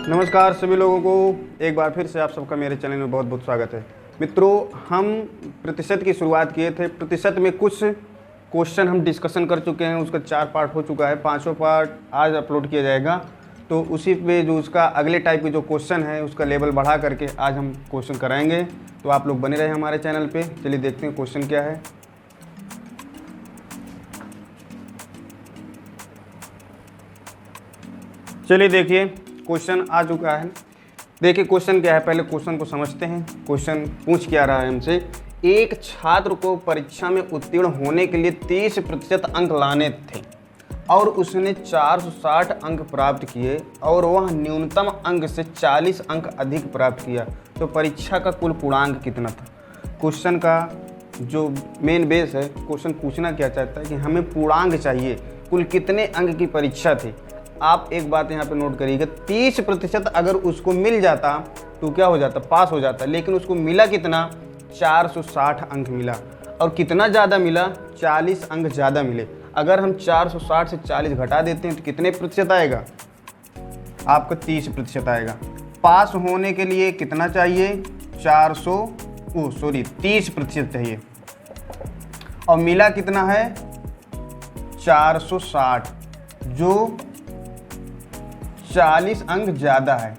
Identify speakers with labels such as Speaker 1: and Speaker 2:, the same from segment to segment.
Speaker 1: नमस्कार सभी लोगों को, एक बार फिर से आप सबका मेरे चैनल में बहुत बहुत स्वागत है। मित्रों, हम प्रतिशत की शुरुआत किए थे। प्रतिशत में कुछ क्वेश्चन हम डिस्कशन कर चुके हैं, उसका 4 पार्ट हो चुका है। 5वां पार्ट आज अपलोड किया जाएगा। तो उसी पे जो उसका अगले टाइप के जो क्वेश्चन है उसका लेवल बढ़ा करके आज हम क्वेश्चन कराएंगे। तो आप लोग बने रहे हमारे चैनल पर। चलिए देखते हैं क्वेश्चन क्या है। चलिए देखिए क्वेश्चन आ चुका है। देखिए क्वेश्चन क्या है, पहले क्वेश्चन को समझते हैं। क्वेश्चन पूछ क्या रहा है हमसे, एक छात्र को परीक्षा में उत्तीर्ण होने के लिए 30% अंक लाने थे और उसने 460 अंक प्राप्त किए और वह न्यूनतम अंक से 40 अंक अधिक प्राप्त किया, तो परीक्षा का कुल पूर्णांक कितना था। क्वेश्चन का जो मेन बेस है, क्वेश्चन पूछना क्या चाहता है कि हमें पूर्णांक चाहिए, कुल कितने अंक की परीक्षा थी। आप एक बात यहाँ पे नोट करिएगा, 30% अगर उसको मिल जाता तो क्या हो जाता, पास हो जाता। लेकिन उसको मिला कितना, 460 अंक मिला। और कितना ज़्यादा मिला, 40 अंक ज़्यादा मिले। अगर हम 460 से 40 घटा देते हैं तो कितने प्रतिशत आएगा, आपका 30% आएगा। पास होने के लिए कितना चाहिए, 30% चाहिए और मिला कितना है, 460, जो 40 अंक ज़्यादा है।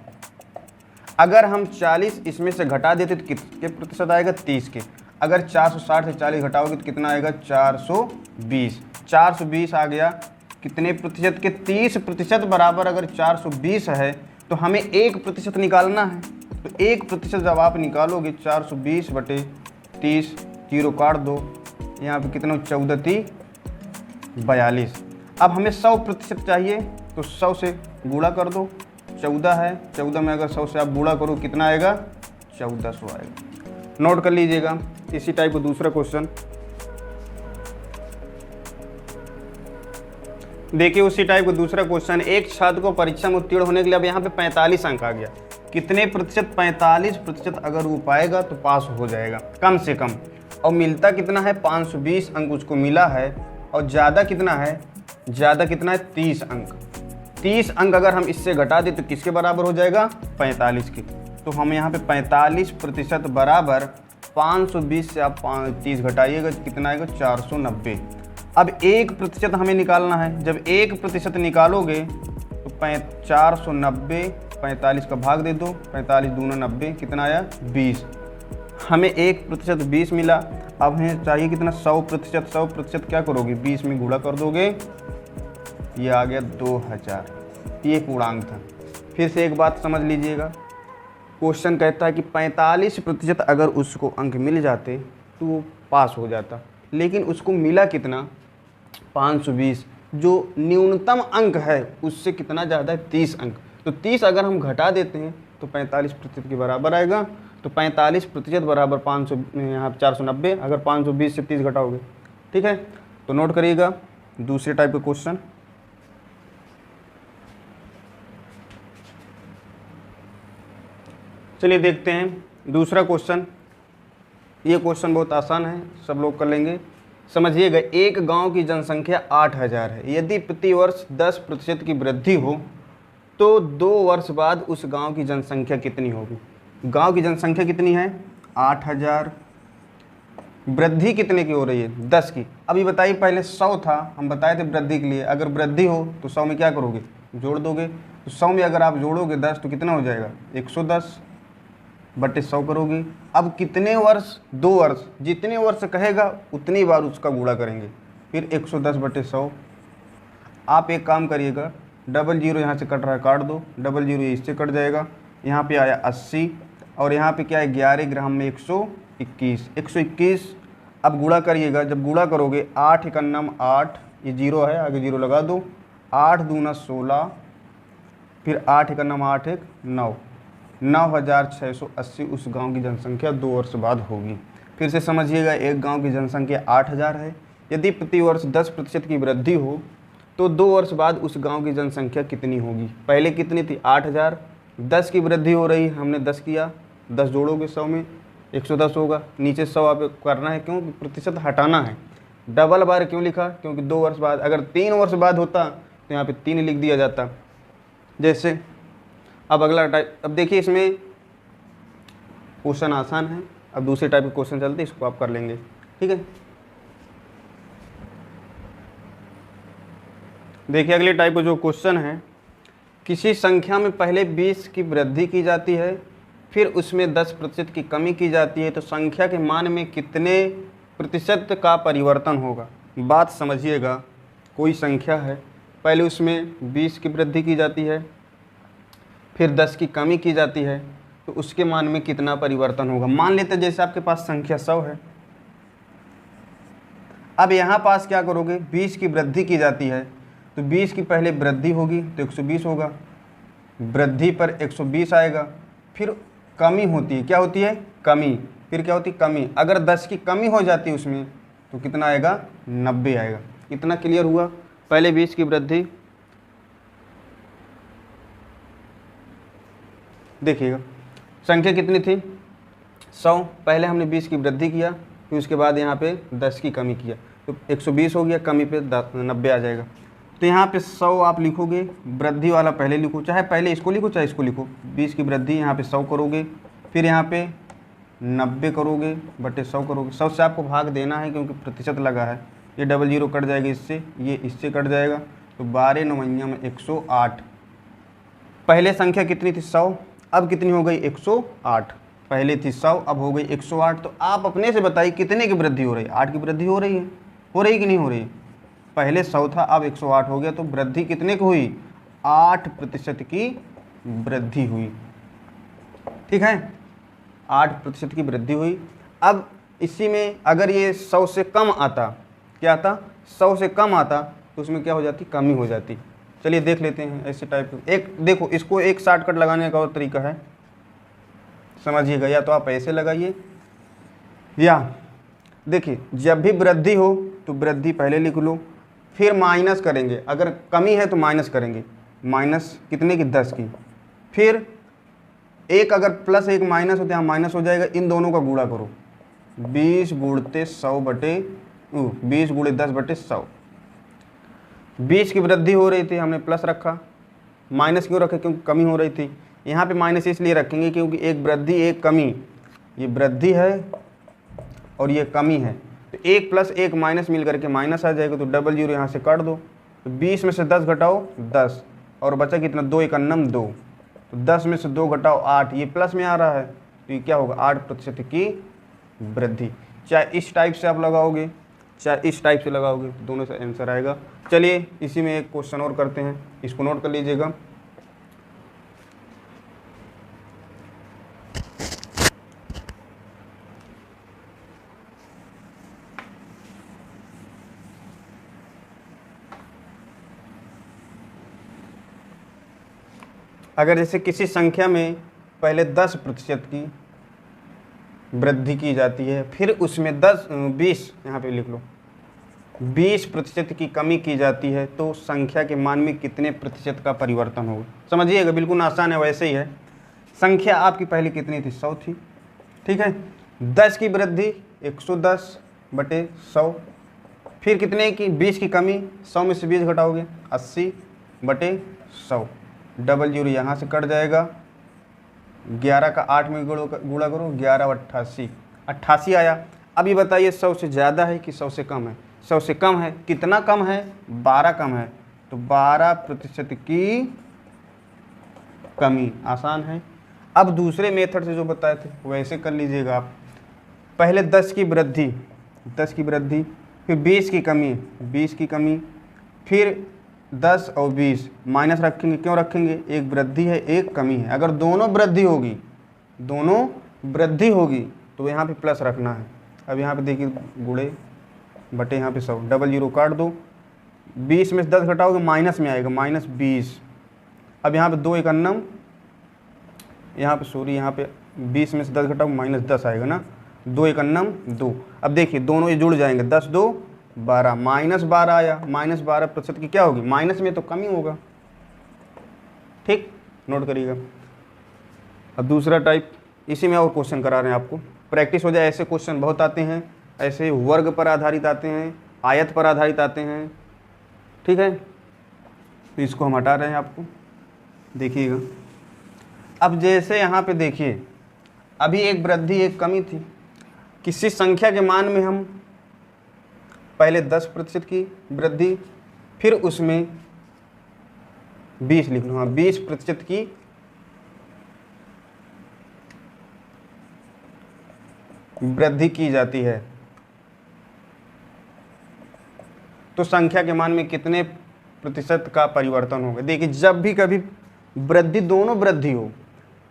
Speaker 1: अगर हम 40 इसमें से घटा देते तो कितने प्रतिशत आएगा, 30 के। अगर 460 से 40 घटाओगे तो कितना आएगा, 420। 420 आ गया कितने प्रतिशत के, 30% बराबर अगर 420 है तो हमें 1% निकालना है। तो 1% जब आप निकालोगे, 420/30, जीरो काट दो, यहाँ पे कितना, 14×42। अब हमें 100% चाहिए तो 100 से गुणा कर दो। 14 है, 14 में अगर 100 से आप गुणा करो कितना आएगा, 1400 आएगा। नोट कर लीजिएगा। इसी टाइप का दूसरा क्वेश्चन देखिए। उसी टाइप का दूसरा क्वेश्चन, एक छात्र को परीक्षा में उत्तीर्ण होने के लिए अब यहाँ पे 45 अंक आ गया। कितने प्रतिशत, 45% अगर वो पाएगा तो पास हो जाएगा कम से कम। और मिलता कितना है, 520 अंक उसको मिला है। और ज़्यादा कितना है, 30 अंक। 30 अंक अगर हम इससे घटा दें तो किसके बराबर हो जाएगा, 45 के। तो हम यहाँ पे 45% बराबर 520 से आप 30 घटाइएगा तो कितना आएगा, 490। अब 1% हमें निकालना है। जब 1% निकालोगे तो 490, 45 का भाग दे दो, 45 दूना 90, कितना आया, 20। हमें 1% 20 मिला। अब हमें चाहिए कितना, 100%। 100% क्या करोगे, 20 में गुणा कर दोगे, ये आ गया 2000। ये पूर्णांक था। फिर से एक बात समझ लीजिएगा, क्वेश्चन कहता है कि 45% अगर उसको अंक मिल जाते तो वो पास हो जाता। लेकिन उसको मिला कितना, 520, जो न्यूनतम अंक है उससे कितना ज़्यादा है, 30 अंक। तो 30 अगर हम घटा देते हैं तो 45% के बराबर आएगा। तो 45% बराबर 500, यहाँ 490। अगर 520 से 30 घटाओगे, ठीक है। तो नोट करिएगा दूसरे टाइप का क्वेश्चन। चलिए देखते हैं दूसरा क्वेश्चन। ये क्वेश्चन बहुत आसान है, सब लोग कर लेंगे। समझिएगा, एक गांव की जनसंख्या 8000 है। यदि प्रति वर्ष 10% की वृद्धि हो तो 2 वर्ष बाद उस गांव की जनसंख्या कितनी होगी। गांव की जनसंख्या कितनी है, 8000। वृद्धि कितने की हो रही है, 10 की। अभी बताइए, पहले 100 था, हम बताए थे वृद्धि के लिए। अगर वृद्धि हो तो 100 में क्या करोगे, जोड़ दोगे। तो 100 में अगर आप जोड़ोगे 10 तो कितना हो जाएगा, 110/100 करोगे। अब कितने वर्ष, 2 वर्ष। जितने वर्ष कहेगा उतनी बार उसका गुणा करेंगे, फिर 110/100। आप एक काम करिएगा, डबल जीरो यहाँ से कट रहा है, काट दो। डबल जीरो इससे कट जाएगा। यहाँ पे आया 80 और यहाँ पे क्या है, 11 ग्राम में 121। अब गुणा करिएगा। जब गुणा करोगे, 8 एकन्नम 8, ये जीरो है, आगे जीरो लगा दो। 8 दूना 16, फिर 8 एकन्नम 8 एक 9, 9680 उस गांव की जनसंख्या 2 वर्ष बाद होगी। फिर से समझिएगा, एक गांव की जनसंख्या 8000 है। यदि प्रति वर्ष 10% की वृद्धि हो तो 2 वर्ष बाद उस गांव की जनसंख्या कितनी होगी। पहले कितनी थी, 8000। 10 की वृद्धि हो रही, हमने 10 किया। 10 जोड़ोगे 100 में, 110 होगा। नीचे 100 आप करना है, क्यों, प्रतिशत हटाना है। डबल बार क्यों लिखा, क्योंकि 2 वर्ष बाद। अगर 3 वर्ष बाद होता तो यहाँ पे 3 लिख दिया जाता। जैसे अब अगला टाइप, अब देखिए इसमें क्वेश्चन आसान है। अब दूसरे टाइप के क्वेश्चन चलते हैं, इसको आप कर लेंगे, ठीक है। देखिए अगले टाइप का जो क्वेश्चन है, किसी संख्या में पहले 20 की वृद्धि की जाती है, फिर उसमें 10% की कमी की जाती है, तो संख्या के मान में कितने प्रतिशत का परिवर्तन होगा। बात समझिएगा, कोई संख्या है, पहले उसमें 20 की वृद्धि की जाती है, फिर 10 की कमी की जाती है, तो उसके मान में कितना परिवर्तन होगा। मान लेते हैं जैसे आपके पास संख्या 100 है, अब यहाँ पास क्या करोगे, 20 की वृद्धि की जाती है, तो 20 की पहले वृद्धि होगी तो 120 होगा, वृद्धि पर 120 आएगा, फिर कमी होती है, क्या होती है, कमी, फिर क्या होती है, कमी। अगर 10 की कमी हो जाती है उसमें तो कितना आएगा, 90 आएगा। इतना क्लियर हुआ। पहले 20 की वृद्धि, देखिएगा संख्या कितनी थी, 100, पहले हमने 20 की वृद्धि किया, फिर उसके बाद यहाँ पे 10 की कमी किया, तो 120 हो गया, कमी पे 90 आ जाएगा। तो यहाँ पे 100 आप लिखोगे, वृद्धि वाला पहले लिखो, चाहे पहले इसको लिखो चाहे इसको लिखो। 20 की वृद्धि यहाँ पे 100 करोगे, फिर यहाँ पे 90 करोगे बटे 100 करोगे। 100 से आपको भाग देना है क्योंकि प्रतिशत लगा है, ये डबल जीरो कट जाएगा इससे, ये इससे कट जाएगा, तो 12 9 में 108। पहले संख्या कितनी थी, 100, अब कितनी हो गई, 108। पहले थी 100, अब हो गई 108। तो आप अपने से बताइए कितने की वृद्धि हो रही है, 8 की वृद्धि हो रही है कि नहीं हो रही है। पहले 100 था, अब 108 हो गया, तो वृद्धि कितने की हुई, 8% की वृद्धि हुई, ठीक है, 8% की वृद्धि हुई। अब इसी में अगर ये 100 से कम आता, क्या आता, 100 से कम आता, तो उसमें क्या हो जाती, कमी हो जाती। चलिए देख लेते हैं ऐसे टाइप एक, देखो इसको एक शॉर्टकट लगाने का और तरीका है, समझिएगा, या तो आप ऐसे लगाइए, या देखिए जब भी वृद्धि हो तो वृद्धि पहले लिख लो, फिर माइनस करेंगे, अगर कमी है तो माइनस करेंगे, माइनस कितने की, 10 की, फिर एक अगर प्लस एक माइनस हो तो यहाँ माइनस हो जाएगा, इन दोनों का गुणा करो, 20 गुणते 100 बटे 20 गुणे 10 बटे 100। 20 की वृद्धि हो रही थी, हमने प्लस रखा, माइनस क्यों रखे, क्योंकि कमी हो रही थी। यहाँ पे माइनस इसलिए रखेंगे क्योंकि एक वृद्धि एक कमी, ये वृद्धि है और ये कमी है, तो एक प्लस एक माइनस मिल करके माइनस आ जाएगा, तो डबल जीरो यहाँ से काट दो, तो 20 में से 10 घटाओ 10, और बचा कितना, 2 × 1 = 2, तो 10 में से 2 घटाओ 8, ये प्लस में आ रहा है, तो ये क्या होगा, 8% की वृद्धि। चाहे इस टाइप से आप लगाओगे चाहे इस टाइप से लगाओगे, दोनों से आंसर आएगा। चलिए इसी में एक क्वेश्चन और करते हैं, इसको नोट कर लीजिएगा। अगर जैसे किसी संख्या में पहले 10% की वृद्धि की जाती है, फिर उसमें 20 यहाँ पे लिख लो, 20% की कमी की जाती है, तो संख्या के मान में कितने प्रतिशत का परिवर्तन होगा। समझिएगा, बिल्कुल आसान है, वैसे ही है। संख्या आपकी पहले कितनी थी, 100 थी, ठीक है, 10 की वृद्धि 110 बटे 100, फिर कितने की, 20 की कमी, 100 में से 20 घटाओगे 80 बटे 100, डबल जीरो यहाँ से कट जाएगा, 11 का 8 में गुणा करो, 11 × 88, 88 आया। अब ये बताइए 100 से ज़्यादा है कि 100 से कम है, 100 से कम है, कितना कम है, 12 कम है, तो 12% की कमी, आसान है। अब दूसरे मेथड से जो बताए थे वैसे कर लीजिएगा आप। पहले 10 की वृद्धि, फिर 20 की कमी, 20 की कमी, फिर 10 और 20 माइनस रखेंगे, क्यों रखेंगे, एक वृद्धि है एक कमी है। अगर दोनों वृद्धि होगी तो यहाँ पे प्लस रखना है। अब यहाँ पे देखिए गुणे बटे यहाँ पे 100, डबल जीरो काट दो, 20 में से 10 घटाओगे माइनस में आएगा, -20। अब यहाँ पे 2 × 1 यहाँ पे सॉरी, यहाँ पे 20 में से 10 घटाओ -10 आएगा ना, 2 × 1 2। अब देखिए दोनों ये जुड़ जाएंगे, 10 2 12, -12 आया, -12% की क्या होगी, माइनस में तो कमी होगा, ठीक, नोट करिएगा। अब दूसरा टाइप, इसी में और क्वेश्चन करा रहे हैं आपको, प्रैक्टिस हो जाए। ऐसे क्वेश्चन बहुत आते हैं, ऐसे वर्ग पर आधारित आते हैं, आयत पर आधारित आते हैं, ठीक है। तो इसको हम हटा रहे हैं, आपको देखिएगा। अब जैसे यहाँ पे देखिए, अभी एक वृद्धि एक कमी थी। किसी संख्या के मान में हम पहले 10% की वृद्धि, फिर उसमें 20 लिख लो, हाँ 20% की वृद्धि की जाती है, तो संख्या के मान में कितने प्रतिशत का परिवर्तन होगा। देखिए जब भी कभी वृद्धि, दोनों वृद्धि हो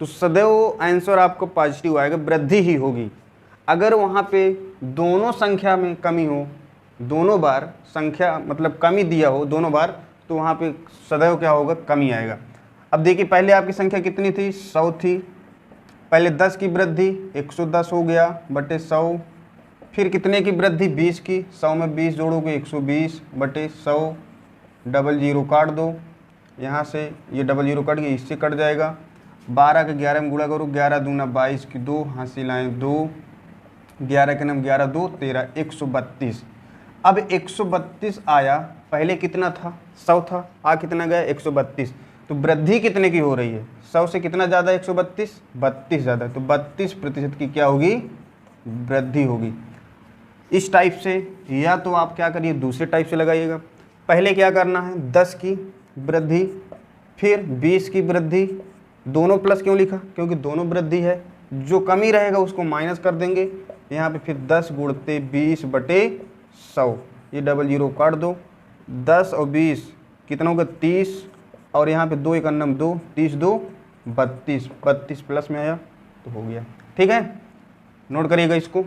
Speaker 1: तो सदैव आंसर आपको पॉजिटिव आएगा, वृद्धि ही होगी। अगर वहाँ पे दोनों संख्या में कमी हो, दोनों बार संख्या मतलब कमी दिया हो दोनों बार, तो वहाँ पे सदैव क्या होगा, कमी आएगा। अब देखिए पहले आपकी संख्या कितनी थी, 100 थी, पहले 10 की वृद्धि 110 हो गया बटे 100, फिर कितने की वृद्धि 20 की, 100 में 20 जोड़ोगे 120 बटे 100, डबल जीरो काट दो, यहाँ से ये डबल जीरो कट गया, इससे कट जाएगा। 12 के 11 में गुणा करो, 11 दूना 22 की 2, हासिल आए 2, 11 के नाम 11 2 13, 132। अब 132 आया, पहले कितना था, 100 था, आ कितना गया 132। तो वृद्धि कितने की हो रही है, 100 से कितना ज़्यादा 132, 32 ज़्यादा, तो 32% की क्या होगी, वृद्धि होगी। इस टाइप से, या तो आप क्या करिए दूसरे टाइप से लगाइएगा। पहले क्या करना है, 10 की वृद्धि फिर 20 की वृद्धि, दोनों प्लस क्यों लिखा, क्योंकि दोनों वृद्धि है, जो कमी रहेगा उसको माइनस कर देंगे। यहाँ पे फिर 10 गुणते 20 बटे 100, ये डबल जीरो काट दो, 10 और 20 कितना होगा 30, और यहाँ पे 2 एक अन्नम 2, 30 2 32, 32 प्लस में आया तो हो गया। ठीक है, नोट करिएगा इसको।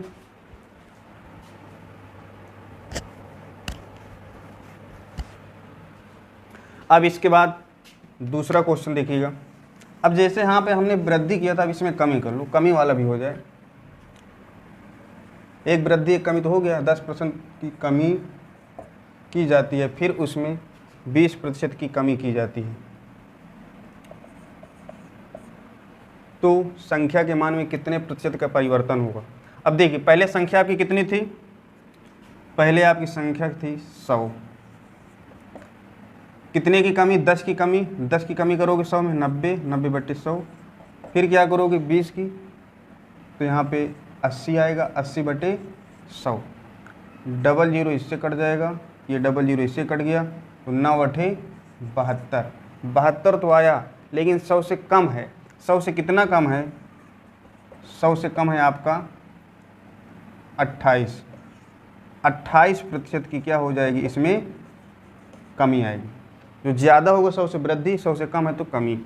Speaker 1: अब इसके बाद दूसरा क्वेश्चन देखिएगा। अब जैसे यहाँ पे हमने वृद्धि किया था, अब इसमें कमी कर लो, कमी वाला भी हो जाए। एक वृद्धि एक कमी तो हो गया, 10% की कमी की जाती है, फिर उसमें 20% की कमी की जाती है, तो संख्या के मान में कितने प्रतिशत का परिवर्तन होगा। अब देखिए पहले संख्या आपकी कितनी थी, पहले आपकी संख्या थी 100, कितने की कमी, 10 की कमी, 10 की कमी करोगे 100 में 90, 90 बटे 100, फिर क्या करोगे 20 की, तो यहाँ पे 80 आएगा, 80 बटे 100, डबल जीरो इससे कट जाएगा, ये डबल जीरो इससे कट गया, तो 9 बटे 72, 72 तो आया, लेकिन 100 से कम है। 100 से कितना कम है, 100 से कम है आपका 28, 28% की क्या हो जाएगी, इसमें कमी आएगी। जो ज़्यादा होगा 100 से वृद्धि, 100 से कम है तो कमी।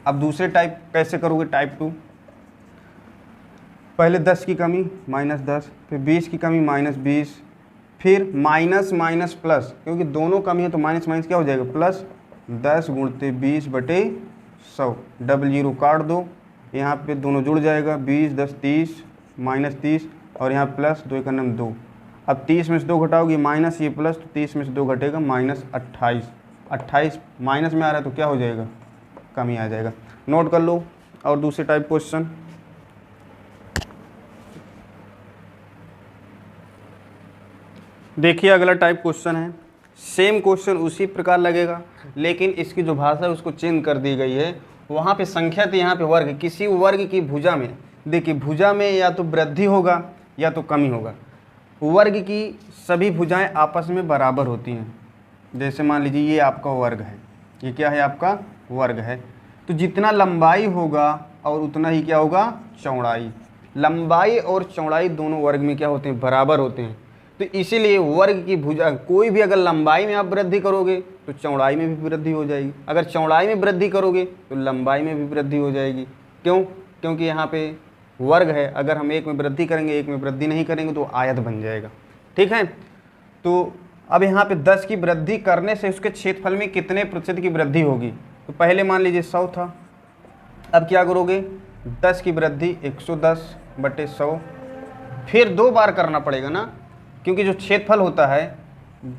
Speaker 1: अब दूसरे टाइप कैसे करोगे, टाइप 2, पहले 10 की कमी -10, फिर 20 की कमी -20, फिर माइनस माइनस प्लस, क्योंकि दोनों कमी है तो माइनस माइनस क्या हो जाएगा प्लस, 10 गुणते 20 बटे 100, डबल जीरो काट दो, यहाँ पे दोनों जुड़ जाएगा, 20 10 30 -30, और यहाँ प्लस 2 का नाम 2। अब 30 में से 2 घटाओगे माइनस, ये प्लस, तो 30 में से 2 घटेगा -28, 28 माइनस में आ रहा है तो क्या हो जाएगा, कमी आ जाएगा। नोट कर लो। और दूसरे टाइप क्वेश्चन, देखिए अगला टाइप क्वेश्चन है, सेम क्वेश्चन उसी प्रकार लगेगा, लेकिन इसकी जो भाषा है उसको चेंज कर दी गई है। वहाँ पे संख्या थी, यहाँ पे वर्ग। किसी वर्ग की भुजा में, देखिए भुजा में या तो वृद्धि होगा या तो कमी होगा। वर्ग की सभी भुजाएं आपस में बराबर होती हैं। जैसे मान लीजिए ये आपका वर्ग है, ये क्या है, आपका वर्ग है, तो जितना लंबाई होगा और उतना ही क्या होगा, चौड़ाई। लंबाई और चौड़ाई दोनों वर्ग में क्या होते हैं, बराबर होते हैं। तो इसीलिए वर्ग की भुजा, कोई भी अगर लंबाई में आप वृद्धि करोगे तो चौड़ाई में भी वृद्धि हो जाएगी, अगर चौड़ाई में वृद्धि करोगे तो लंबाई में भी वृद्धि हो जाएगी। क्यों, क्योंकि यहाँ पे वर्ग है, अगर हम एक में वृद्धि करेंगे एक में वृद्धि नहीं करेंगे तो आयत बन जाएगा। ठीक है, तो अब यहाँ पे 10 की वृद्धि करने से उसके क्षेत्रफल में कितने प्रतिशत की वृद्धि होगी। तो पहले मान लीजिए 100 था, अब क्या करोगे, 10 की वृद्धि 110 बटे 100, फिर 2 बार करना पड़ेगा ना, क्योंकि जो क्षेत्रफल होता है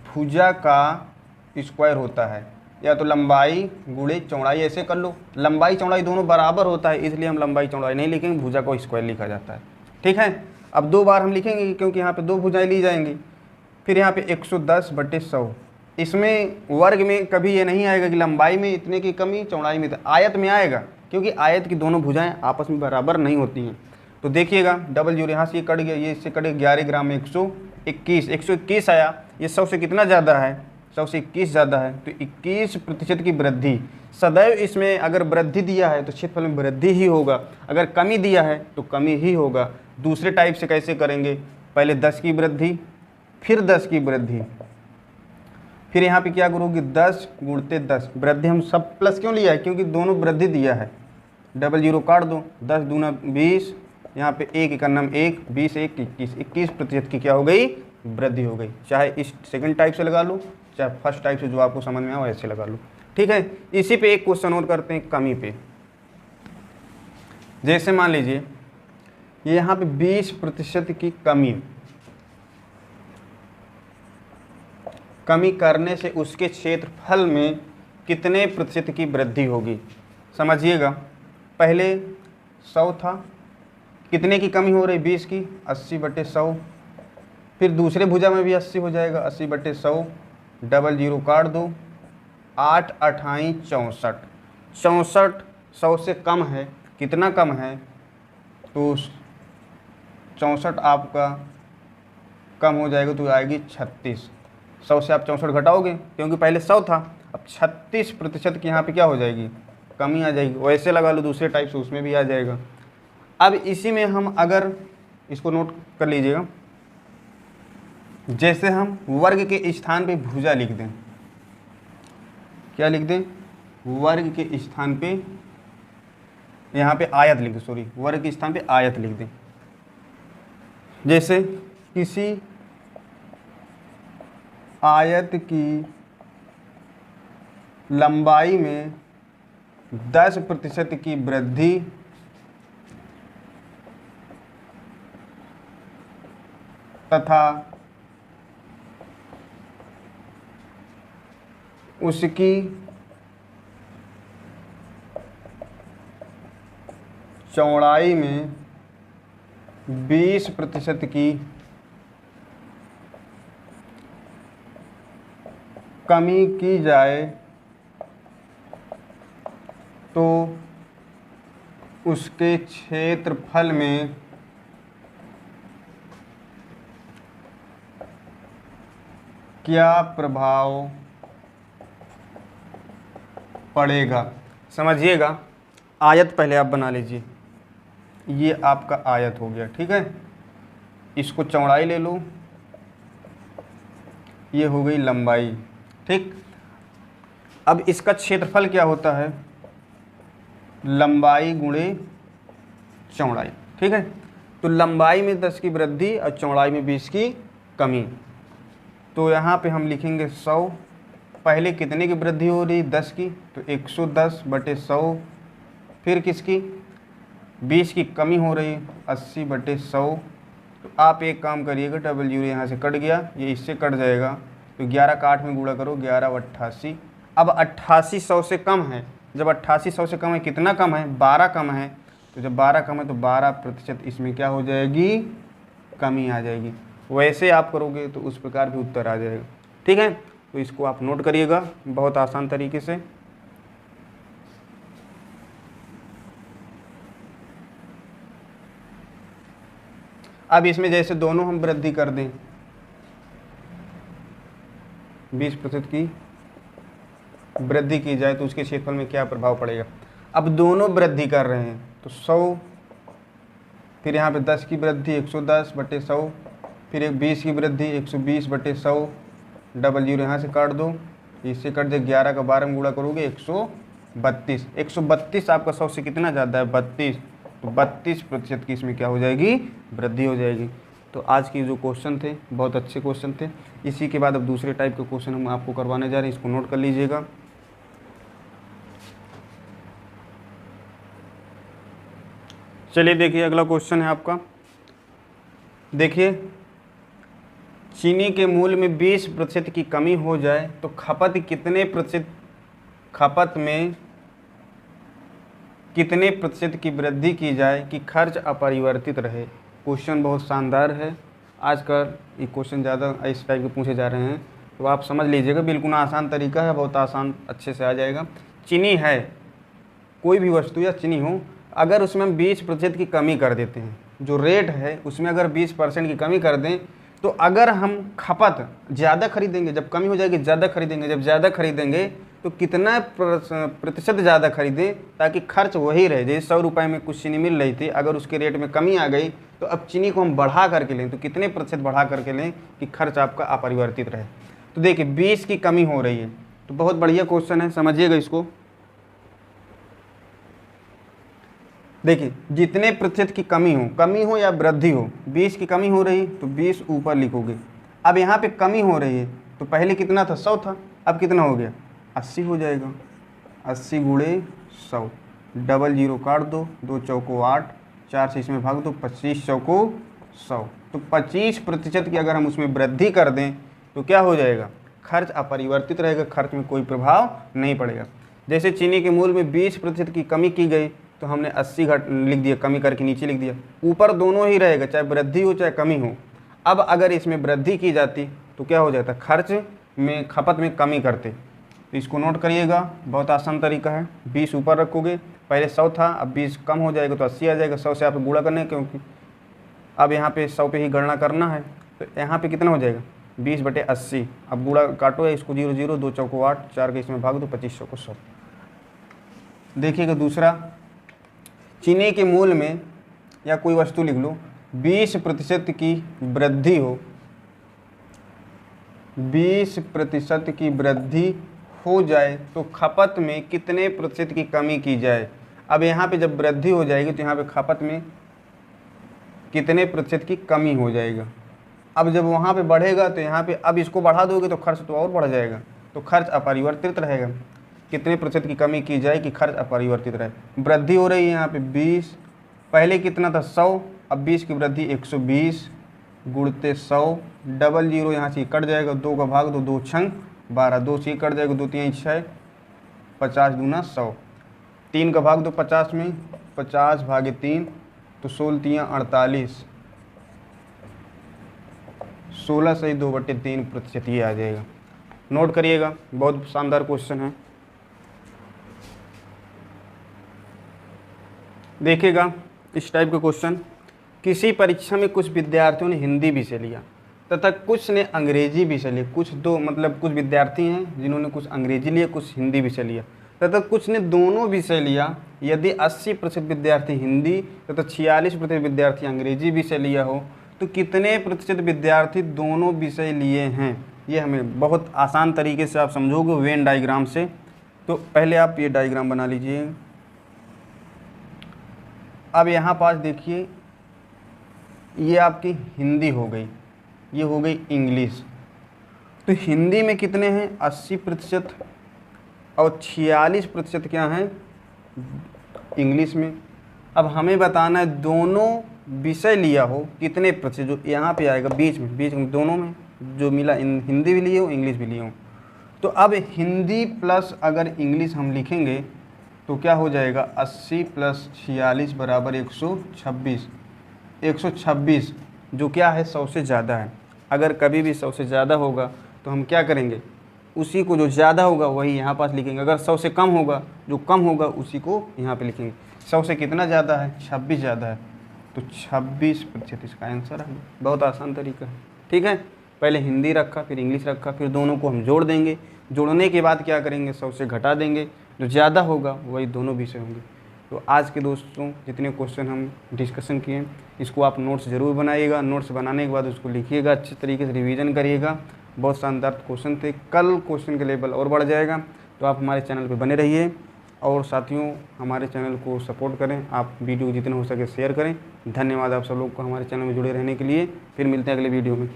Speaker 1: भुजा का स्क्वायर होता है, या तो लंबाई गुणे चौड़ाई, ऐसे कर लो। लंबाई चौड़ाई दोनों बराबर होता है, इसलिए हम लंबाई चौड़ाई नहीं लिखेंगे, भुजा को स्क्वायर लिखा जाता है। ठीक है, अब 2 बार हम लिखेंगे क्योंकि यहाँ पे 2 भुजाएं ली जाएंगी। फिर यहाँ पे 110 बटे 100, इसमें वर्ग में कभी ये नहीं आएगा कि लंबाई में इतने की कमी चौड़ाई में, आयत में आएगा क्योंकि आयत की दोनों भुजाएं आपस में बराबर नहीं होती हैं। तो देखिएगा डबल जीरो यहाँ से ये कट गया, ये इससे कट गया, 11 ग्राम में 121 आया। ये 100 से कितना ज़्यादा है, 100 से 21 ज़्यादा है, तो 21% की वृद्धि। सदैव इसमें अगर वृद्धि दिया है तो क्षेत्रफल में वृद्धि ही होगा, अगर कमी दिया है तो कमी ही होगा। दूसरे टाइप से कैसे करेंगे, पहले 10 की वृद्धि, फिर 10 की वृद्धि, फिर यहाँ पे क्या करोगे 10 गुणते 10। वृद्धि हम सब प्लस क्यों लिया है, क्योंकि दोनों वृद्धि दिया है। डबल जीरो काट दो, 10 दूना 20, यहाँ पे 1 का नाम 1, 20 1 21, 21% की क्या हो गई, वृद्धि हो गई। चाहे इस सेकंड टाइप से लगा लो, चाहे फर्स्ट टाइप से जो आपको समझ में आओ ऐसे लगा लो, ठीक है। इसी पे एक क्वेश्चन और करते हैं कमी पे। जैसे मान लीजिए ये यहाँ पे 20% की कमी करने से उसके क्षेत्रफल में कितने प्रतिशत की वृद्धि होगी। समझिएगा, पहले 100 था, कितने की कमी हो रही, 20 की, 80/100। फिर दूसरे भुजा में भी 80 हो जाएगा, 80/100। डबल जीरो काट दो, 8 अठाई 64, 64 100 से कम है, कितना कम है, तो 64 आपका कम हो जाएगा तो आएगी 36। 100 से आप 64 घटाओगे, क्योंकि पहले 100 था, अब 36% की यहाँ पे क्या हो जाएगी, कमी आ जाएगी। वैसे लगा लो दूसरे टाइप से, उसमें भी आ जाएगा। अब इसी में हम अगर इसको नोट कर लीजिएगा, जैसे हम वर्ग के स्थान पे भुजा लिख दें, क्या लिख दें, वर्ग के स्थान पे, यहाँ पे आयत लिख दें, सॉरी वर्ग के स्थान पे आयत लिख दें। जैसे किसी आयत की लंबाई में 10% की वृद्धि तथा उसकी चौड़ाई में 20% की कमी की जाए तो उसके क्षेत्रफल में क्या प्रभाव पड़ेगा। समझिएगा, आयत पहले आप बना लीजिए, ये आपका आयत हो गया, ठीक है। इसको चौड़ाई ले लो, ये हो गई लंबाई, ठीक। अब इसका क्षेत्रफल क्या होता है, लंबाई गुणे चौड़ाई, ठीक है। तो लंबाई में 10 की वृद्धि और चौड़ाई में 20 की कमी। तो यहाँ पे हम लिखेंगे 100, पहले कितने की वृद्धि हो रही, 10 की, तो 110/100। फिर किसकी, 20 की कमी हो रही, 80/100। तो आप एक काम करिएगा, डबल जीरो यहाँ से कट गया, ये इससे कट जाएगा, तो 11 का 8 में गुणा करो, 11 88। अब 88 100 से कम है, जब 88 100 से कम है, कितना कम है, 12 कम है। तो जब 12 कम है तो 12% इसमें क्या हो जाएगी, कमी आ जाएगी। वैसे आप करोगे तो उस प्रकार भी उत्तर आ जाएगा, ठीक है। तो इसको आप नोट करिएगा बहुत आसान तरीके से। अब इसमें जैसे दोनों हम वृद्धि कर दें, 20% की वृद्धि की जाए तो उसके क्षेत्रफल में क्या प्रभाव पड़ेगा। अब दोनों वृद्धि कर रहे हैं तो 100, फिर यहाँ पे 10 की वृद्धि 110/100, फिर एक 20 की वृद्धि 120/100। डबल जीरो यहाँ से काट दो, इससे कट दे, 11 का 12 में गुणा करोगे 132। 132 आपका 100 से कितना ज़्यादा है, 32, तो 32% की इसमें क्या हो जाएगी, वृद्धि हो जाएगी। तो आज की जो क्वेश्चन थे बहुत अच्छे क्वेश्चन थे। इसी के बाद अब दूसरे टाइप के क्वेश्चन हम आपको करवाने जा रहे हैं, इसको नोट कर लीजिएगा। चलिए देखिए अगला क्वेश्चन है आपका, देखिए चीनी के मूल्य में 20% की कमी हो जाए तो खपत में कितने प्रतिशत की वृद्धि की जाए कि खर्च अपरिवर्तित रहे। क्वेश्चन बहुत शानदार है, आजकल ये क्वेश्चन ज़्यादा इस टाइप के पूछे जा रहे हैं, तो आप समझ लीजिएगा, बिल्कुल आसान तरीका है, बहुत आसान अच्छे से आ जाएगा। चीनी है कोई भी वस्तु या चीनी हो, अगर उसमें हम 20% की कमी कर देते हैं, जो रेट है उसमें अगर 20% की कमी कर दें, तो अगर हम खपत ज़्यादा खरीदेंगे, जब कमी हो जाएगी ज़्यादा खरीदेंगे, जब ज़्यादा खरीदेंगे तो कितना प्रतिशत ज़्यादा खरीदें ताकि खर्च वही रहे। जैसे 100 रुपये में कुछ चीनी मिल रही थी, अगर उसके रेट में कमी आ गई तो अब चीनी को हम बढ़ा करके लें, तो कितने प्रतिशत बढ़ा करके लें कि खर्च आपका अपरिवर्तित रहे। तो देखिए 20 की कमी हो रही है, तो बहुत बढ़िया क्वेश्चन है, समझिएगा इसको। देखिए जितने प्रतिशत की कमी हो या वृद्धि हो, 20 की कमी हो रही तो 20 ऊपर लिखोगे। अब यहाँ पे कमी हो रही है तो पहले कितना था, 100 था, अब कितना हो गया, 80 हो जाएगा। 80 गुणे 100, डबल जीरो काट दो, 2 चौको 8, 4 से इसमें भाग दो, 25 चौको 100। तो 25% की अगर हम उसमें वृद्धि कर दें तो क्या हो जाएगा, खर्च अपरिवर्तित रहेगा, खर्च में कोई प्रभाव नहीं पड़ेगा। जैसे चीनी के मूल्य में 20% की कमी की गई तो हमने 80 लिख दिया, कमी करके नीचे लिख दिया, ऊपर दोनों ही रहेगा, चाहे वृद्धि हो चाहे कमी हो। अब अगर इसमें वृद्धि की जाती तो क्या हो जाता, खर्च में खपत में कमी करते। तो इसको नोट करिएगा, बहुत आसान तरीका है। 20 ऊपर रखोगे, पहले 100 था, अब 20 कम हो जाएगा तो 80 आ जाएगा। 100 से आप गुणा करने, क्योंकि अब यहाँ पे 100 पे ही गणना करना है, तो यहाँ पे कितना हो जाएगा, 20/80। अब गुणा काटो है इसको, 0 0, 2 चौको 8, 4 के इसमें भाग दो, 25 चौको 100। देखिएगा दूसरा, चीनी के मूल्य में या कोई वस्तु लिख लो, 20% की वृद्धि हो, 20% की वृद्धि हो जाए तो खपत में कितने प्रतिशत की कमी की जाए। अब यहाँ पे जब वृद्धि हो जाएगी तो यहाँ पे खपत में कितने प्रतिशत की कमी हो जाएगा। अब जब वहाँ पे बढ़ेगा तो यहाँ पे अब इसको बढ़ा दोगे तो खर्च तो और बढ़ जाएगा, तो खर्च अपरिवर्तित रहेगा। कितने प्रतिशत की कमी की जाए कि खर्च अपरिवर्तित रहे। वृद्धि हो रही है यहाँ पे 20, पहले कितना था 100, अब 20 की वृद्धि 120 गुणते 100, डबल जीरो यहाँ से कट जाएगा, 2 का भाग दो, 2 छंग 12, 2 से कट जाएगा, 2 3 6, 50 दूना 100, 3 का भाग दो 50 में, 50 भागे 3 तो 16 3 48, 16 से 2/3% ये आ जाएगा। नोट करिएगा, बहुत शानदार क्वेश्चन है। देखिएगा इस टाइप का क्वेश्चन, किसी परीक्षा में कुछ विद्यार्थियों ने हिंदी विषय लिया तथा कुछ ने अंग्रेजी विषय लिया। कुछ कुछ विद्यार्थी हैं जिन्होंने कुछ अंग्रेजी लिया, कुछ हिंदी विषय लिया, तथा कुछ ने दोनों विषय लिया। यदि 80% विद्यार्थी हिंदी तथा 46% विद्यार्थी अंग्रेजी विषय लिया हो तो कितने प्रतिशत विद्यार्थी दोनों विषय लिए हैं। ये हमें बहुत आसान तरीके से आप समझोगे वेन डायग्राम से। तो पहले आप ये डायग्राम बना लीजिए। अब यहाँ पास देखिए, ये आपकी हिंदी हो गई, ये हो गई इंग्लिश। तो हिंदी में कितने हैं 80% और 46% क्या हैं इंग्लिश में। अब हमें बताना है दोनों विषय लिया हो कितने प्रतिशत, जो यहाँ पे आएगा बीच में दोनों में जो मिला, हिंदी भी लिए हो इंग्लिश भी लिए हो। तो अब हिंदी प्लस अगर इंग्लिश हम लिखेंगे तो क्या हो जाएगा, 80 + 46 = 126। 126 जो क्या है 100 से ज़्यादा है। अगर कभी भी 100 से ज़्यादा होगा तो हम क्या करेंगे, उसी को जो ज़्यादा होगा वही यहाँ पास लिखेंगे। अगर 100 से कम होगा, जो कम होगा उसी को यहाँ पे लिखेंगे। 100 से कितना ज़्यादा है, 26 ज़्यादा है, तो 26% इसका आंसर है। बहुत आसान तरीका है, ठीक है। पहले हिंदी रखा, फिर इंग्लिश रखा, फिर दोनों को हम जोड़ देंगे। जोड़ने के बाद क्या करेंगे, 100 से घटा देंगे, जो ज़्यादा होगा वही दोनों विषय होंगे। तो आज के दोस्तों जितने क्वेश्चन हम डिस्कशन किए, इसको आप नोट्स ज़रूर बनाइएगा। नोट्स बनाने के बाद उसको लिखिएगा, अच्छे तरीके से रिवीजन करिएगा। बहुत शानदार क्वेश्चन थे, कल क्वेश्चन का लेवल और बढ़ जाएगा। तो आप हमारे चैनल पर बने रहिए और साथियों हमारे चैनल को सपोर्ट करें। आप वीडियो जितना हो सके शेयर करें। धन्यवाद आप सब लोग को हमारे चैनल में जुड़े रहने के लिए। फिर मिलते हैं अगले वीडियो में।